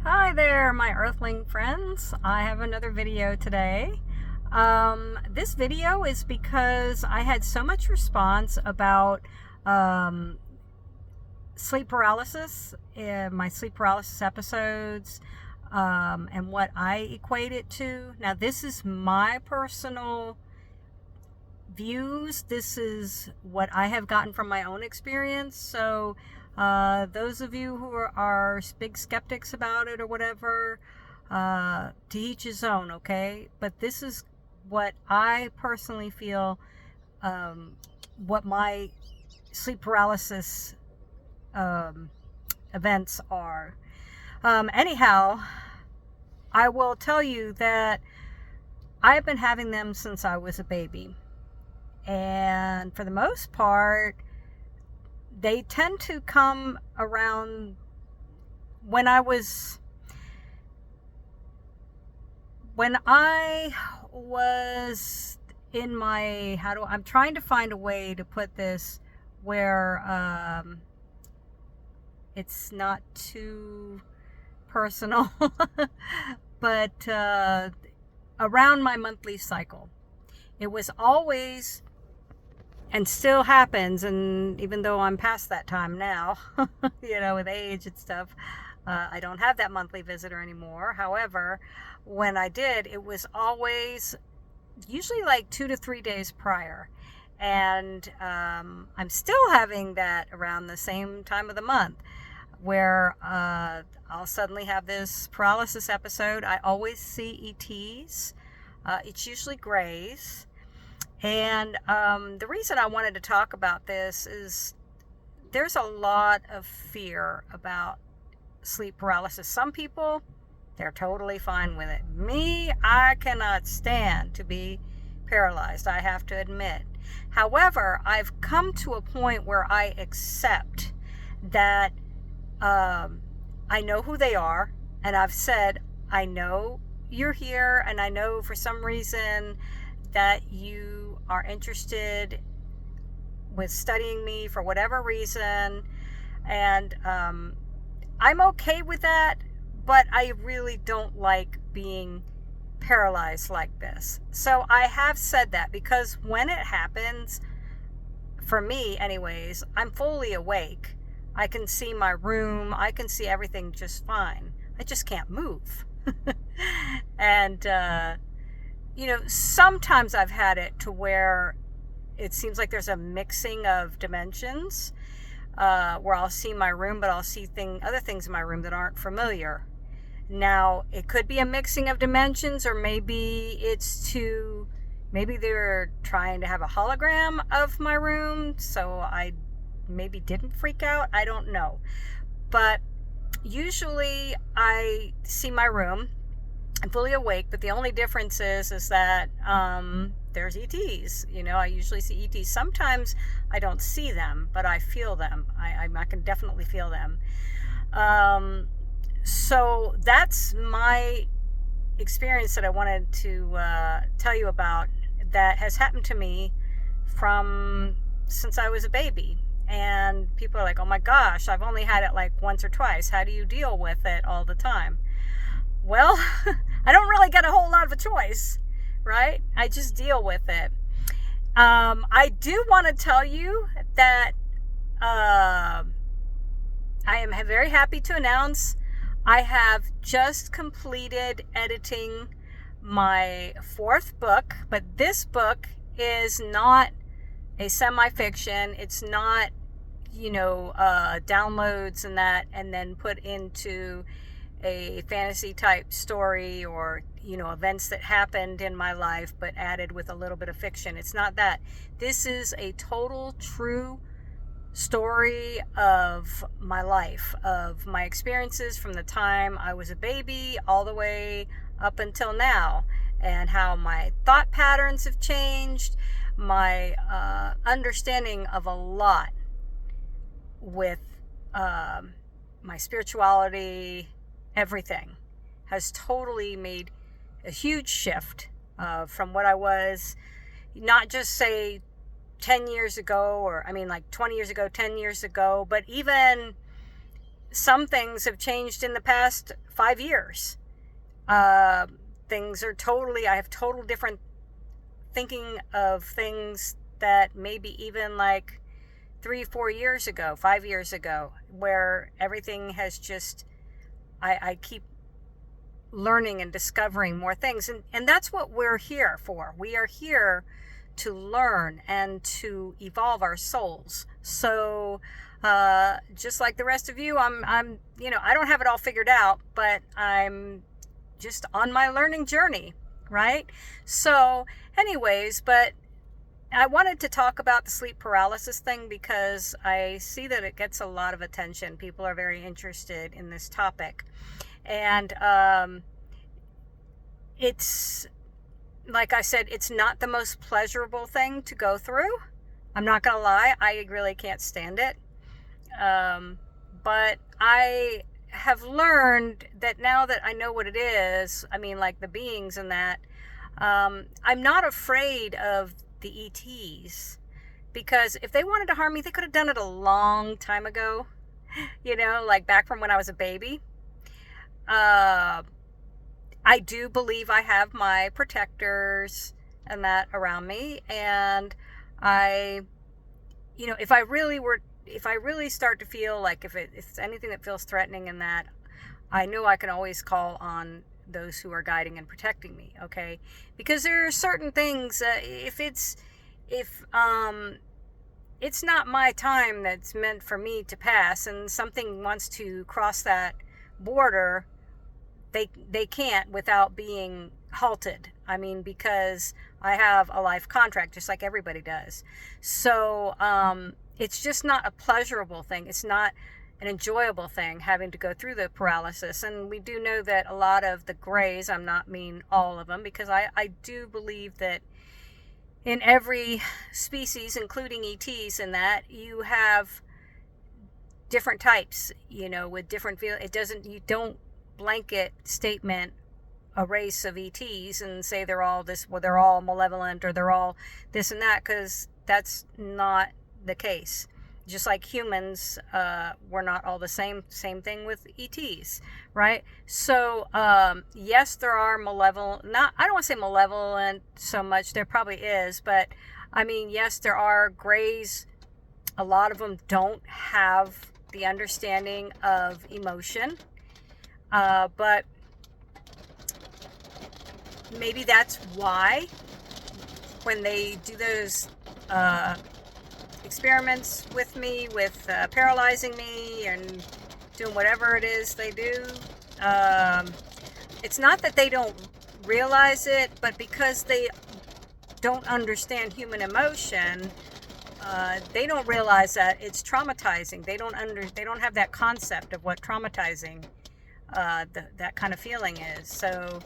Hi there, my Earthling friends. I have another video today. This video is because I had so much response about um, sleep paralysis, my sleep paralysis episodes, and what I equate it to. Now, this is my personal views. This is what I have gotten from my own experience. So those of you who are big skeptics about it or whatever, to each his own, okay? But this is what I personally feel, what my sleep paralysis events are. Anyhow, I will tell you that I've been having them since I was a baby. And for the most part, they tend to come around when I was in my, I'm trying to find a way to put this where it's not too personal, but around my monthly cycle. It was always, and still happens, and even though I'm past that time now, with age and stuff, I don't have that monthly visitor anymore. However, when I did, it was always usually like 2 to 3 days prior. And I'm still having that around the same time of the month where I'll suddenly have this paralysis episode. I always see ETs. It's usually grays. And the reason I wanted to talk about this is there's a lot of fear about sleep paralysis. Some people, they're totally fine with it. Me, I cannot stand to be paralyzed, I have to admit. However, I've come to a point where I accept that I know who they are, and I've said, I know you're here, and I know for some reason that you are interested with studying me for whatever reason, and I'm okay with that, but I really don't like being paralyzed like this. So I have said that because when it happens, for me anyways, I'm fully awake. I can see my room, I can see everything just fine. I just can't move. And sometimes I've had it to where it seems like there's a mixing of dimensions, where I'll see my room, but I'll see other things in my room that aren't familiar. Now, it could be a mixing of dimensions, or maybe maybe they're trying to have a hologram of my room, so I maybe didn't freak out. I don't know. But usually I see my room, I'm fully awake, but the only difference is that there's ETs. I usually see ETs. Sometimes I don't see them, but I feel them. I can definitely feel them. So that's my experience that I wanted to tell you about, that has happened to me since I was a baby. And people are like, oh my gosh, I've only had it like once or twice. How do you deal with it all the time? Well, I don't really get a whole lot of a choice, right? I just deal with it. I do want to tell you that I am very happy to announce I have just completed editing my 4th book, but this book is not a semi-fiction. It's not, downloads and that, and then put into a fantasy type story, or events that happened in my life but added with a little bit of fiction. It's not that. This is a total true story of my life, of my experiences from the time I was a baby all the way up until now, and how my thought patterns have changed, my understanding of a lot with my spirituality. Everything has totally made a huge shift from what I was, not just say 10 years ago, or like 20 years ago, 10 years ago, but even some things have changed in the past 5 years. Things are I have total different thinking of things that maybe even like 3-4 years ago, 5 years ago, where everything has just, I keep learning and discovering more things. And that's what we're here for. We are here to learn and to evolve our souls. So just like the rest of you, I'm I don't have it all figured out, but I'm just on my learning journey, right? So anyways, but I wanted to talk about the sleep paralysis thing because I see that it gets a lot of attention. People are very interested in this topic. And it's, like I said, it's not the most pleasurable thing to go through. I'm not going to lie. I really can't stand it. But I have learned that now that I know what it is, I mean, like the beings and that, I'm not afraid of the ETs, because if they wanted to harm me, they could have done it a long time ago, like back from when I was a baby. I do believe I have my protectors and that around me, and if I really start to feel like if it's anything that feels threatening and that, I know I can always call on those who are guiding and protecting me, okay? Because there are certain things, if it's not my time that's meant for me to pass, and something wants to cross that border, they can't without being halted. I mean, because I have a life contract, just like everybody does. So it's just not a pleasurable thing. It's not an enjoyable thing having to go through the paralysis. And we do know that a lot of the grays, I'm not mean all of them, because I do believe that in every species, including ETs, and that you have different types, with different feel. You don't blanket statement a race of ETs and say they're all this, well, they're all malevolent or they're all this and that, because that's not the case. Just like humans, we're not all the same thing with ETs, right? So yes, there are malevolent, I don't want to say malevolent so much, there probably is, but I mean, yes, there are grays. A lot of them don't have the understanding of emotion, but maybe that's why when they do those experiments with me, with paralyzing me and doing whatever it is they do, it's not that they don't realize it, but because they don't understand human emotion, they don't realize that it's traumatizing. They don't have that concept of what traumatizing that kind of feeling is. So,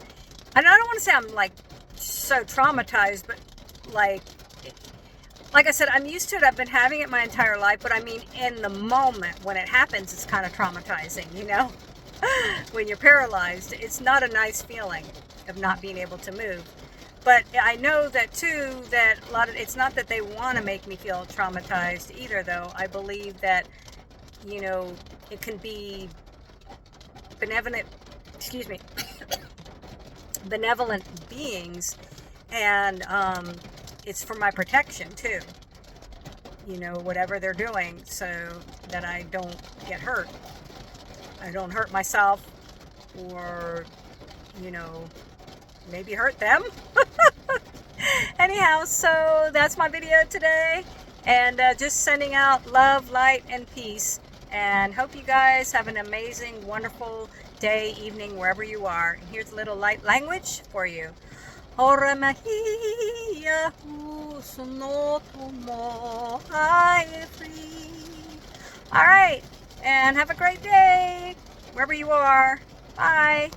and I don't want to say I'm like so traumatized, but like I said, I'm used to it. I've been having it my entire life, but I mean, in the moment when it happens, it's kind of traumatizing, when you're paralyzed. It's not a nice feeling of not being able to move. But I know that too, that it's not that they want to make me feel traumatized either, though. I believe that, it can be benevolent beings, and it's for my protection too, whatever they're doing, so that I don't get hurt. I don't hurt myself, or maybe hurt them. Anyhow, so that's my video today, and just sending out love, light, and peace, and hope you guys have an amazing, wonderful day, evening, wherever you are. And here's a little light language for you. Ora mahia husunoto mo ai free. All right, and have a great day wherever you are. Bye.